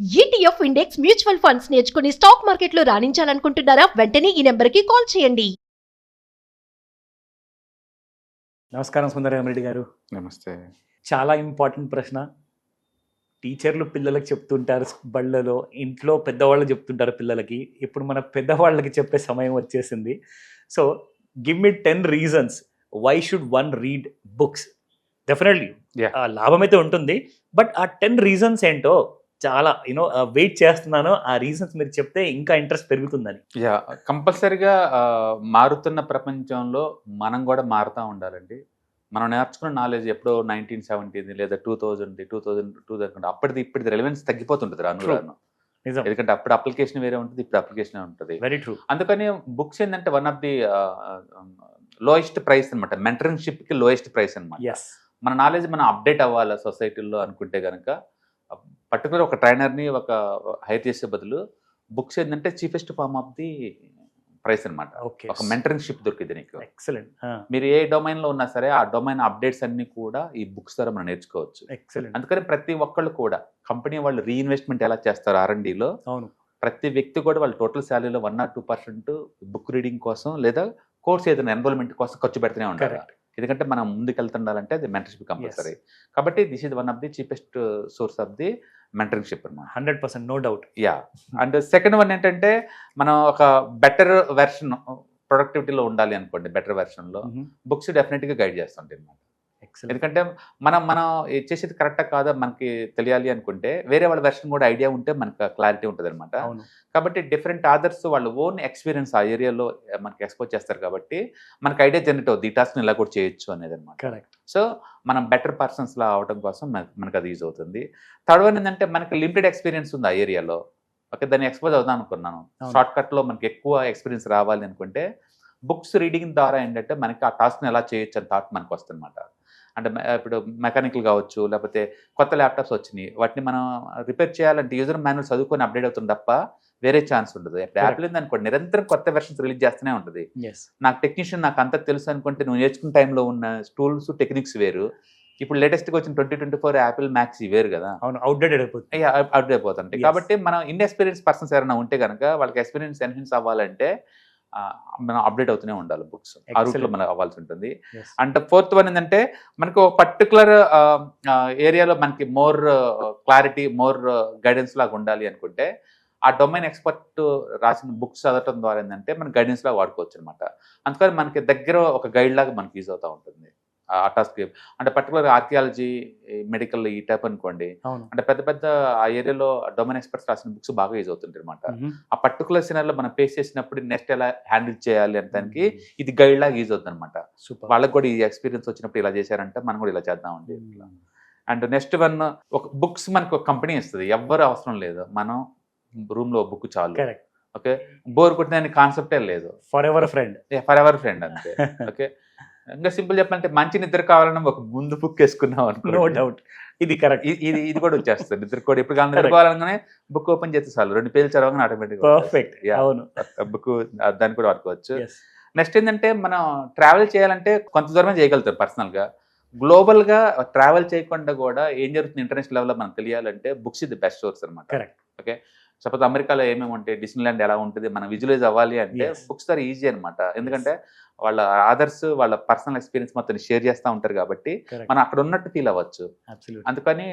ETF index mutual funds నేర్చుకుని stock మార్కెట్లో రాణించాలనుకుంటున్నారా? వెంటనే ఈ నెంబర్కి కాల్ చేయండి. నమస్కారం సుందరరామరెడ్డి గారు. నమస్తే. చాలా ఇంపార్టెంట్ ప్రశ్న. టీచర్లు పిల్లలకు చెప్తుంటారు బళ్ళలో, ఇంట్లో పెద్దవాళ్ళు చెప్తుంటారు పిల్లలకి. ఇప్పుడు మన పెద్దవాళ్ళకి చెప్పే సమయం వచ్చేసింది. So give me 10 reasons why should one read books. Definitely లాభం అయితే ఉంటుంది, బట్ ఆ 10 రీజన్స్ ఏంటో చాలా వెయిట్ చేస్తున్నాను. ఆ రీజన్స్ మీరు చెప్తే ఇంకా ఇంట్రెస్ట్ పెరుగుతుందని. కంపల్సరిగా మారుతున్న ప్రపంచంలో మనం కూడా మారుతూ ఉండాలండి. మనం నేర్చుకున్న నాలెడ్జ్ ఎప్పుడో 1970 లేదా 2000 అప్పటిది ఇప్పటిది రెలవెన్స్ తగ్గిపోతుంటుంది రాను రాను. ఎందుకంటే అప్పుడు అప్లికేషన్ వేరే ఉంటుంది, ఇప్పుడు అప్లికేషన్ ఉంటుంది. Very true. అందుకని బుక్స్ ఏంటంటే one of the lowest price అనమాట. మెంటర్షిప్కి లోయెస్ట్ ప్రైస్ అనమాట. మన నాలెడ్జ్ మనం అప్డేట్ అవ్వాలి సొసైటీలో అనుకుంటే కనుక, పర్టికులర్ ఒక ట్రైనర్ని హైర్ చేసే బదులు బుక్స్ ఏంటంటే cheapest form of the price అనమాట. ఒక మెంటరింగ్షిప్ దొరికింది నీకు. ఎక్సలెంట్. మీరు ఏ డొమైన్లో ఉన్నా సరే ఆ డొమైన్ అప్డేట్స్ అన్ని కూడా ఈ బుక్స్ ద్వారా మనం నేర్చుకోవచ్చు. ఎక్సలెంట్. అందుకని ప్రతి ఒక్కళ్ళు కూడా కంపెనీ వాళ్ళు రీఇన్వెస్ట్మెంట్ ఎలా చేస్తారు R&Dలో, అవును, ప్రతి వ్యక్తి కూడా వాళ్ళ టోటల్ శాలరీలో 1 or 2% బుక్ రీడింగ్ కోసం లేదా కోర్స్ ఏదైనా ఎన్రోల్మెంట్ కోసం ఖర్చు పెడుతూనే ఉంటారు. ఎందుకంటే మనం ముందుకు వెళ్తుండాలంటే అది మెంటర్షిప్ కంపల్సరీ. కాబట్టి this is one of the cheapest source of the mentoringship అనమాట. 100%, no doubt. And second one ఏంటంటే, మనం ఒక బెటర్ వెర్షన్ ప్రొడక్టివిటీలో ఉండాలి అనుకోండి, బెటర్ వెర్షన్లో బుక్స్ డెఫినెట్గా గైడ్ చేస్తుంటాయి అనమాట. ఎందుకంటే మనం చేసేది కరెక్టా కాదా మనకి తెలియాలి అనుకుంటే వేరే వాళ్ళ వెర్షన్ కూడా ఐడియా ఉంటే మనకు క్లారిటీ ఉంటుంది అనమాట. కాబట్టి డిఫరెంట్ ఆథర్స్ వాళ్ళ ఓన్ ఎక్స్పీరియన్స్ ఆ ఏరియాలో మనకి ఎక్స్పోజ్ చేస్తారు కాబట్టి మనకి ఐడియా జనరేట్ అవుతుంది, ఈ టాస్క్ని ఇలా కూడా చేయొచ్చు అనేది అనమాట. సో మనం బెటర్ పర్సన్స్ లా అవడం కోసం మనకు అది యూజ్ అవుతుంది. థర్డ్ వన్ ఏంటంటే, మనకి లిమిటెడ్ ఎక్స్పీరియన్స్ ఉంది ఆ ఏరియాలో, ఓకే, దాన్ని ఎక్స్పోజ్ అవుదాం అనుకున్నాను, షార్ట్ కట్లో మనకి ఎక్కువ ఎక్స్పీరియన్స్ రావాలి అనుకుంటే బుక్స్ రీడింగ్ ద్వారా ఏంటంటే మనకి ఆ టాస్క్ని ఎలా చేయొచ్చు అని థాట్ మనకు వస్తుంది అనమాట. అంటే ఇప్పుడు మెకానికల్ కావచ్చు, లేకపోతే కొత్త ల్యాప్టాప్స్ వచ్చినాయి, వాటిని మనం రిపేర్ చేయాలంటే యూజర్ మాన్యువల్ చదువుకొని అప్డేట్ అవుతుంది తప్ప వేరే ఛాన్స్ ఉండదు. ఇప్పుడు యాపిల్ ఉందనుకోండి, నిరంతరం కొత్త వెర్షన్స్ రిలీజ్ చేస్తూనే ఉంటుంది. నాకు టెక్నీషియన్ నాకు అంతా తెలుసు అనుకుంటే నువ్వు నేర్చుకున్న టైంలో ఉన్న టూల్స్ టెక్నిక్స్ వేరు, ఇప్పుడు లేటెస్ట్గా వచ్చిన 2024 యాపిల్ మ్యాక్స్ వేరు కదా, అవుట్డేటెడ్ అయిపోతుంది. కాబట్టి మనం ఇన్ఎక్స్పీరియన్స్ పర్సన్స్ ఎవరైనా ఉంటే కనుక వాళ్ళకి ఎక్స్పీరియన్స్ ఎన్హాన్స్ అవ్వాలంటే మనం అప్డేట్ అవుతూనే ఉండాలి, బుక్స్ ఆ రూట్లో మనకు అవ్వాల్సి ఉంటుంది. అండ్ ఫోర్త్ వన్ ఏంటంటే, మనకు ఒక పర్టికులర్ ఏరియాలో మనకి మోర్ క్లారిటీ, మోర్ గైడెన్స్ లాగా ఉండాలి అనుకుంటే ఆ డొమైన్ ఎక్స్పర్ట్ రాసిన బుక్స్ చదవటం ద్వారా ఏంటంటే మన గైడెన్స్ లాగా వాడుకోవచ్చు అనమాట. అందుకని మనకి దగ్గర ఒక గైడ్ లాగా మనకి యూజ్ అవుతూ ఉంటుంది ఆ టాస్క్. అంటే పర్టికులర్ ఆర్కియాలజీ, మెడికల్ ఈ టైప్ అనుకోండి, అంటే పెద్ద పెద్ద ఆ ఏరియాలో డొమైన్ ఎక్స్పర్ట్స్ రాసిన బుక్స్ బాగా యూజ్ అవుతుంటాయి అనమాట. ఆ పర్టికులర్ సినారియోలో మనం ఫేస్ చేసినప్పుడు నెక్స్ట్ ఎలా హ్యాండిల్ చేయాలి అంటే దానికి ఇది గైడ్ లాగా యూజ్ అవుతుంది అనమాట. వాళ్ళకి కూడా ఈ ఎక్స్పీరియన్స్ వచ్చినప్పుడు ఇలా చేశారంటే మనం కూడా ఇలా చేద్దామండి. అండ్ నెక్స్ట్ వన్, ఒక బుక్స్ మనకు ఒక కంపెనీ ఇస్తుంది, ఎవ్వరు అవసరం లేదు, మనం రూమ్ లో బుక్ చాలు. ఓకే, బోర్ కొట్టిన కాన్సెప్టే లేదు, ఫర్ ఎవర్ ఫ్రెండ్ అంతే. ఓకే, ఇంకా సింపుల్ చెప్పాలంటే మంచి నిద్ర కావాలన్నా ఒక ముందు బుక్ వేసుకున్నాం అనుకో, నో డౌట్ ఇది కరెక్ట్. ఇది కూడా వచ్చేస్తుంది. నిద్ర కూడా ఇప్పుడు కానీ నిద్రపోవాలనే బుక్ ఓపెన్ చేస్తే చాలు, 2 పేజీలు చదవగానే ఆటోమేటిక్ పర్ఫెక్ట్. అవును, బుక్ దాన్ని కూడా వాడుకోవచ్చు. నెక్స్ట్ ఏంటంటే, మనం ట్రావెల్ చేయాలంటే కొంత దూరమే చేయగలుగుతాం పర్సనల్ గా. గ్లోబల్ గా ట్రావెల్ చేయకుండా కూడా ఏం జరుగుతుంది ఇంటర్నేషనల్ లెవెల్లో మనకు తెలియాలంటే బుక్స్ ఇది బెస్ట్ సోర్స్ అనమాట. ఓకే, సపోజ్ అమెరికాలో ఏమేమి ఉంటాయి, డిస్నీల్యాండ్ ఎలా ఉంటుంది, మనం విజువలైజ్ అవ్వాలి అంటే బుక్స్ ద్వారా ఈజీ అనమాట. ఎందుకంటే వాళ్ళ ఆదర్స్, వాళ్ళ పర్సనల్ ఎక్స్పీరియన్స్ మొత్తం షేర్ చేస్తూ ఉంటారు కాబట్టి మనం అక్కడ ఉన్నట్టు ఫీల్ అవ్వచ్చు. అందుకని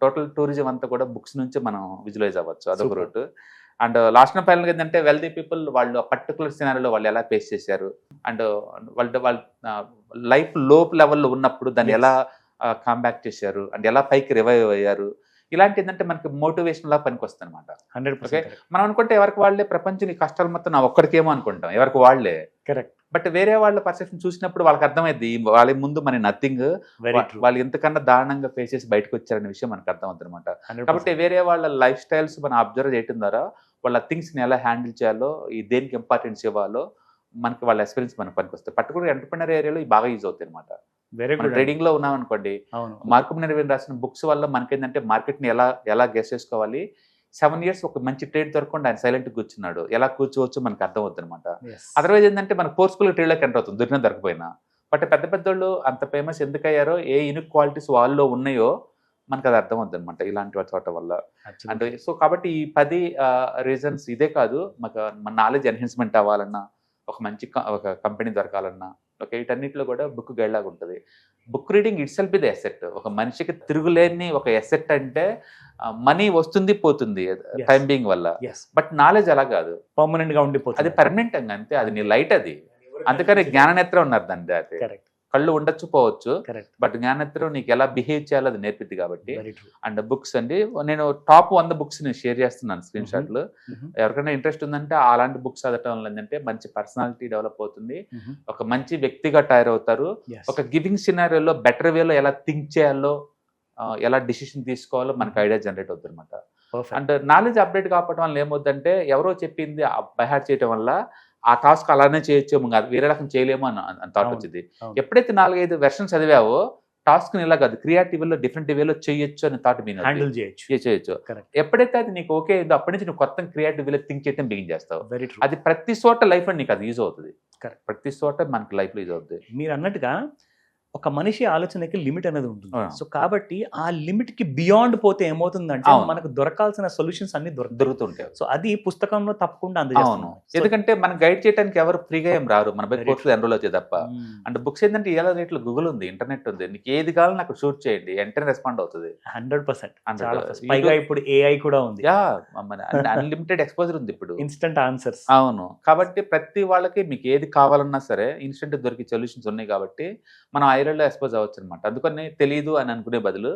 టోటల్ టూరిజం అంతా కూడా బుక్స్ నుంచి మనం విజువలైజ్ అవ్వచ్చు, అదొక route. And last and final ఏంటంటే, వెల్దీ పీపుల్ వాళ్ళు పర్టికులర్ సినారియోలో వాళ్ళు ఎలా ఫేస్ చేశారు, అండ్ వాళ్ళ లైఫ్ లో లెవెల్లో ఉన్నప్పుడు దాన్ని ఎలా కాంబ్యాక్ చేశారు, అండ్ ఎలా పైకి రివైవ్ అయ్యారు, ఇలాంటి ఏంటంటే మనకి మోటివేషన్ లా పనికి వస్తుంది అనమాట. 100%. మనం అనుకుంటే ఎవరికి వాళ్ళే ప్రపంచం, ఈ కష్టాలు మొత్తం నా ఒక్కడికేమో అనుకుంటాం, ఎవరికి వాళ్ళే. కరెక్ట్. బట్ వేరే వాళ్ళ పర్సెప్షన్ చూసినప్పుడు వాళ్ళకి అర్థమైంది వాళ్ళ ముందు మన నథింగ్, వాళ్ళు ఎంతకన్నా దారుణంగా ఫేస్ చేసి బయటకు వచ్చారనే విషయం మనకు అర్థమవుతుంది అనమాట. కాబట్టి వేరే వాళ్ళ లైఫ్ స్టైల్స్ మనం అబ్జర్వ్ చేయడం ద్వారా వాళ్ళ థింగ్స్ ని ఎలా హ్యాండిల్ చేయాలో, ఈ దేనికి ఇంపార్టెన్స్ ఇవ్వాలో మనకి వాళ్ళ ఎక్స్పీరియన్స్ మనకు పనికి వస్తాయి. పర్టికులర్ ఎంటర్‌ప్రెన్యూర్ ఏరియాలో ఇవి బాగా యూజ్ అవుతాయి అనమాట. ట్రేడింగ్ లో ఉన్నాం అనుకోండి, మార్కప్ నిర్వహణ రాసిన బుక్స్ వల్ల మనకేంటంటే మార్కెట్ ని ఎలా గెస్ చేసుకోవాలి, 7 years ఒక మంచి ట్రేడ్ దొరకకుండా ఆయన సైలెంట్ కూర్చున్నాడు, ఎలా కూర్చోవచ్చు మనకు అర్థం అవుతుంది అనమాట. అదర్వైజ్ ఏంటంటే మనకు ఫోర్స్ఫుల్ ట్రేడ్లోకి ఎంటర్ అవుతుంది దొరికినా దొరకపోయినా. బట్ పెద్ద పెద్దోళ్ళు అంత ఫేమస్ ఎందుకు అయ్యారో, ఏ యూనిక్ క్వాలిటీస్ వాళ్ళలో ఉన్నాయో మనకు అది అర్థం అవుతుంది అనమాట ఇలాంటి చోట వల్ల. అండ్ సో కాబట్టి ఈ 10 రీజన్స్ ఇదే కాదు, మన నాలెడ్జ్ ఎన్హాన్స్మెంట్ అవ్వాలన్నా, ఒక మంచి ఒక కంపెనీ దొరకాలన్నా, ఓకే, వీటన్నిటిలో కూడా బుక్ గైడ్ లాగా ఉంటుంది. బుక్ రీడింగ్ ఇట్ సెల్ఫ్ ఇది ఎసెట్. ఒక మనిషికి తిరుగులేని ఒక ఎసెట్ అంటే మనీ వస్తుంది పోతుంది టైం బీయింగ్ వల్ల, బట్ నాలెడ్జ్ అలా కాదు, పర్మనెంట్ గా ఉండిపోతుంది, అది పర్మనెంట్ అంతే, అది నీ లైట్ అది. అందుకని జ్ఞాననేత్రం ఉన్నారు దాన్ని. అది కళ్ళు ఉండొచ్చు పోవచ్చు, బట్ జ్ఞాననేత్రం నీకు ఎలా బిహేవ్ చేయాలో అది నేర్పిద్ది కాబట్టి. అండ్ బుక్స్ అండి, నేను టాప్ 100 బుక్స్ నేను షేర్ చేస్తున్నాను స్క్రీన్ షాట్లు. ఎవరికైనా ఇంట్రెస్ట్ ఉందంటే అలాంటి బుక్స్ చదవటం వల్ల ఏంటంటే మంచి పర్సనాలిటీ డెవలప్ అవుతుంది, ఒక మంచి వ్యక్తిగా తయారవుతారు, ఒక గివింగ్ సినారియోలో బెటర్ వేలో ఎలా థింక్ చేయాలో, ఎలా డిసిషన్ తీసుకోవాలో మనకు ఐడియా జనరేట్ అవుతుంది అనమాట. అండ్ నాలెడ్జ్ అప్డేట్ కావడం వల్ల ఏమవుతుందంటే ఎవరో చెప్పింది బైహార్ట్ చేయడం వల్ల ఆ టాస్క్ అలానే చేయొచ్చేమో, కాదు వేరే రకం చేయలేమో అని థాట్ వచ్చింది. ఎప్పుడైతే 4-5 వెర్షన్స్ చదివావో టాస్క్ ఇలా కాదు, క్రియేటివ్ వేలో డిఫరెంట్ వేలో చేయొచ్చు అని థాట్ మీన్ హ్యాండిల్ చేయొచ్చు. ఎప్పుడైతే అది నీకు ఓకే అయిందో అప్పటి నుంచి నువ్వు కొత్త క్రియేటివ్ వేలో థింక్ చేయడం బిగిన్ చేస్తావు. అది ప్రతి చోట లైఫ్ లో నీకు అది యూజ్ అవుతుంది, ప్రతి చోట మనకి లైఫ్ లో యూజ్ అవుతుంది. మీరు అన్నట్టుగా ఒక మనిషి ఆలోచనకి లిమిట్ అనేది ఉంటుంది. సో కాబట్టి ఆ లిమిట్ కి బియాండ్ పోతే ఏమవుతుందంటే మనకు దొరకాల్సిన సొల్యూషన్స్ అన్ని దొరుకుతుంటాయి. సో అది పుస్తకంలో తప్పకుండా అందజేస్తాను, ఎందుకంటే మనం గైడ్ చేయడానికి ఎవరు ఫ్రీగా ఏం రారు, మన కోర్సులో ఎన్రోల్ అవుతాయి తప్ప. అండ్ బుక్స్ ఏంటంటే ఎలా రేట్లో గూగుల్ ఉంది, ఇంటర్నెట్ ఉంది, నీకు ఏది కావాలో నాకు షూట్ చేయండి, వెంటనే రెస్పాండ్ అవుతుంది 100%. పైగా ఇప్పుడు AI కూడా ఉంది, అన్లిమిటెడ్ ఎక్స్పోజర్ ఉంది ఇప్పుడు, ఇన్స్టెంట్ ఆన్సర్స్. అవును, కాబట్టి ప్రతి వాళ్ళకి మీకు ఏది కావాలన్నా సరే ఇన్స్టెంట్ దొరికే సొల్యూషన్స్ ఉన్నాయి కాబట్టి మనం ఐరల్లో ఎక్స్పోజ్ అవ్వచ్చు అనమాట. అందుకని తెలియదు అని అనుకునే బదులు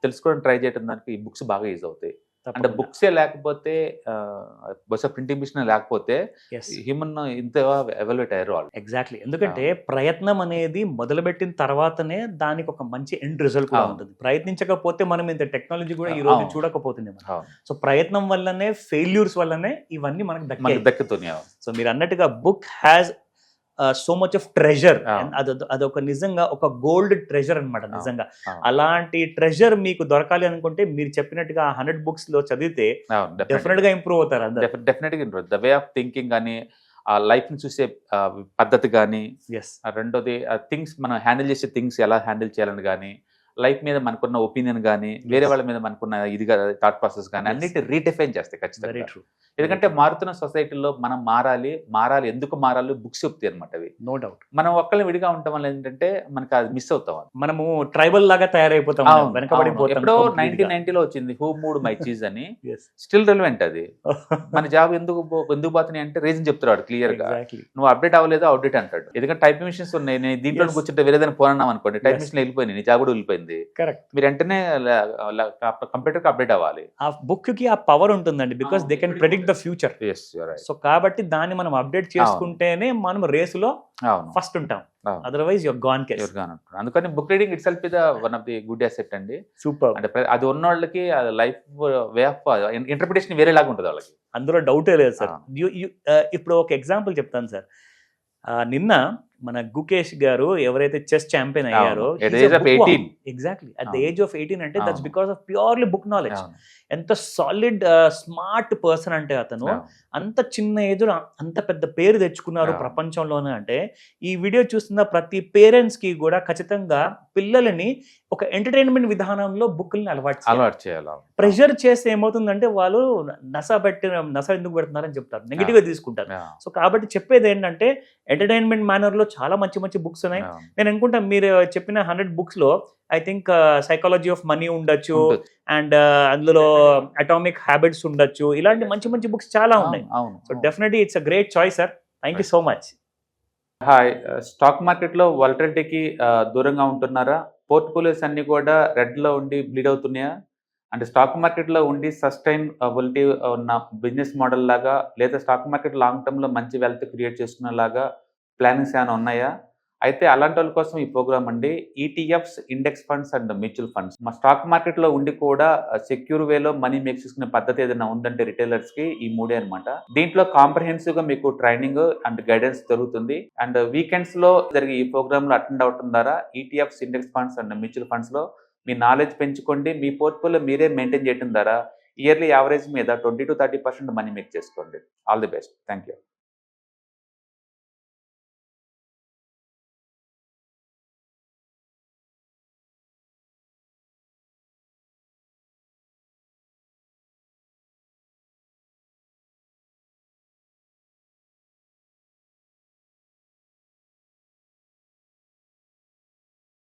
తెలుసుకోవడం ట్రై చేయడం దానికి ఈ బుక్స్ బాగా యూజ్ అవుతాయి. అంటే బుక్సే లేకపోతే బహుశా ప్రింటింగ్ మిషన్ లేకపోతే హ్యూమన్ ఇంత ఎవాల్యుయేట్ అయ్యారు వాళ్ళు. ఎగ్జాక్ట్లీ, ఎందుకంటే ప్రయత్నం అనేది మొదలుపెట్టిన తర్వాతనే దానికి ఒక మంచి ఎండ్ రిజల్ట్ కూడా ఉంటుంది. ప్రయత్నించకపోతే మనం ఇంత టెక్నాలజీ కూడా ఈ రోజు చూడకపోతుంది. సో ప్రయత్నం వల్లనే, ఫెయిల్యూర్స్ వల్లనే ఇవన్నీ మనకు దక్కుతున్నాయి. సో మీరు అన్నట్టుగా book has so much of treasure, అదొక నిజంగా ఒక గోల్డ్ ట్రెజర్ అనమాట. నిజంగా అలాంటి ట్రెజర్ మీకు దొరకాలి అనుకుంటే మీరు చెప్పినట్టుగా 100 books లో చదివితే డెఫినెట్ గా ఇంప్రూవ్ అవుతారు. డెఫినెట్గా improve, the way of thinking కానీ, ఆ లైఫ్ ని చూసే పద్ధతి కానీ, రెండోది థింగ్స్ మనం హ్యాండిల్ చేసే థింగ్స్ ఎలా హ్యాండిల్ చేయాలని కానీ, లైఫ్ మీద మనకున్న ఒపీనియన్ కానీ, వేరే వాళ్ళ మీద మనకున్న ఇదిగా థాట్ ప్రాసెస్ కానీ అన్నిటి రీడిఫైన్ చేస్తాయి ఖచ్చితంగా. ఎందుకంటే మారుతున్న సొసైటీలో మనం మారాలి, ఎందుకు మారాలి బుక్స్ చెప్తాయి అనమాట అవి. No doubt. మనం ఒక్కళ్ళు విడిగా ఉండటం వల్ల ఏంటంటే మనకి అది మిస్ అవుతాం, మనము ట్రైబల్ లాగా తయారైపోతాం, వెనకబడిపోతాం. ఎప్పుడో 1990లో వచ్చింది హూ మూడ్ మై చీజ్ అని, స్టిల్ రెలవెంట్ అది. మన జాబ్ ఎందుకు పోతున్నాయి అంటే రీజన్ చెప్తాడు క్లియర్ గా, నువ్వు అప్డేట్ అవ్వలేదు, అప్డేట్ అంటాడు. ఎందుకంటే టైప్ మిషన్స్ ఉన్నాయి, నేను దీంట్లో కూర్చుంటే వేరేదైనా పోనన్నాం అనుకోండి, టైప్ మిషన్ వెళ్ళిపోయింది, నీ జాబ్ కూడా వెళ్ళిపోయింది. మీరు వెంటనే కంప్యూటర్ కి అప్డేట్ అవ్వాలి. ఆ బుక్ కి ఆ పవర్ ఉంటుందండి, because they can predict the future. So కాబట్టి దాన్ని మనం అప్డేట్ చేసుకుంటేనే మనం రేసులో ఫస్ట్ ఉంటాం, అదర్వైజ్ యువర్ గాన్ కేస్. అందుకని book reading it self is one of the good asset అండి. సూపర్. అంటే అది ఉన్న వాళ్ళకి లైఫ్ వే ఆఫ్ ఇంటర్ప్రిటేషన్ వేరేలాగా ఉంటుంది వాళ్ళకి, అందులో డౌటే లేదు సార్. ఇప్పుడు ఒక ఎగ్జాంపుల్ చెప్తాను సార్. నిన్న మన గుకేష్ గారు ఎవరైతే చెస్ ఛాంపియన్ అయ్యారో, exactly at the age of 18 అంటే that's because of purely book knowledge. ఎంత సాలిడ్ స్మార్ట్ పర్సన్ అంటే అతను అంత చిన్న ఏజ్ లో అంత పెద్ద పేరు తెచ్చుకున్నారు ప్రపంచంలోనే. అంటే ఈ వీడియో చూస్తున్న ప్రతి పేరెంట్స్ కి కూడా ఖచ్చితంగా పిల్లలని ఒక ఎంటర్టైన్మెంట్ విధానంలో బుక్ని అలవాటు చేయాలి. ప్రెషర్ చేస్తే ఏమవుతుందంటే వాళ్ళు నస ఎందుకు పెడుతున్నారని చెప్తారు, నెగిటివ్ గా తీసుకుంటారు. సో కాబట్టి చెప్పేది ఏంటంటే ఎంటర్టైన్మెంట్ మేనర్ లో చాలా మంచి మంచి బుక్స్ ఉన్నాయి. నేను అనుకుంటా మీరు చెప్పిన 100 books లో I think psychology of money ఉండొచ్చు, అండ్ అందులో అటామిక్ హ్యాబిట్స్ ఉండొచ్చు, ఇలాంటి మంచి మంచి బుక్స్ చాలా ఉన్నాయి. So definitely it's a great choice sir. Thank you so much. Hi, stock market లో వాలటిలిటీకి దూరంగా ఉంటున్నారా? పోర్ట్ఫోలియోస్ అన్ని కూడా రెడ్ లో ఉండి బ్లీడ్ అవుతున్నాయా? అంటే స్టాక్ మార్కెట్ లో ఉండి సస్టైనబిలిటీ ఉన్న బిజినెస్ మోడల్ లాగా, లేదా స్టాక్ మార్కెట్ లాంగ్ టర్మ్ లో మంచి వెల్త్ క్రియేట్ చేసుకునే లాగా ప్లానింగ్స్ ఏమైనా ఉన్నాయా? అయితే అలాంటి వాళ్ళ కోసం ఈ ప్రోగ్రామ్ అండి. ETFs, index funds and mutual funds. మా స్టాక్ మార్కెట్ లో ఉండి కూడా సెక్యూర్ వేలో మనీ మేక్ చేసుకునే పద్ధతి ఏదైనా ఉందంటే రిటైలర్స్ కి ఈ 3 అనమాట. దీంట్లో కాంప్రహెన్సివ్ గా మీకు ట్రైనింగ్ అండ్ గైడెన్స్ జరుగుతుంది. అండ్ వీకెండ్స్ లో జరిగే ఈ ప్రోగ్రామ్ లో అటెండ్ అవడం ద్వారా ETFs, index funds and mutual funds లో మీ నాలెడ్జ్ పెంచుకోండి. మీ పోర్ట్ఫోలియో మీరే మెయింటైన్ చేయడం ద్వారా ఇయర్లీ యావరేజ్ మీద 20 to 30% మనీ మేక్ చేసుకోండి. All the best. Thank you.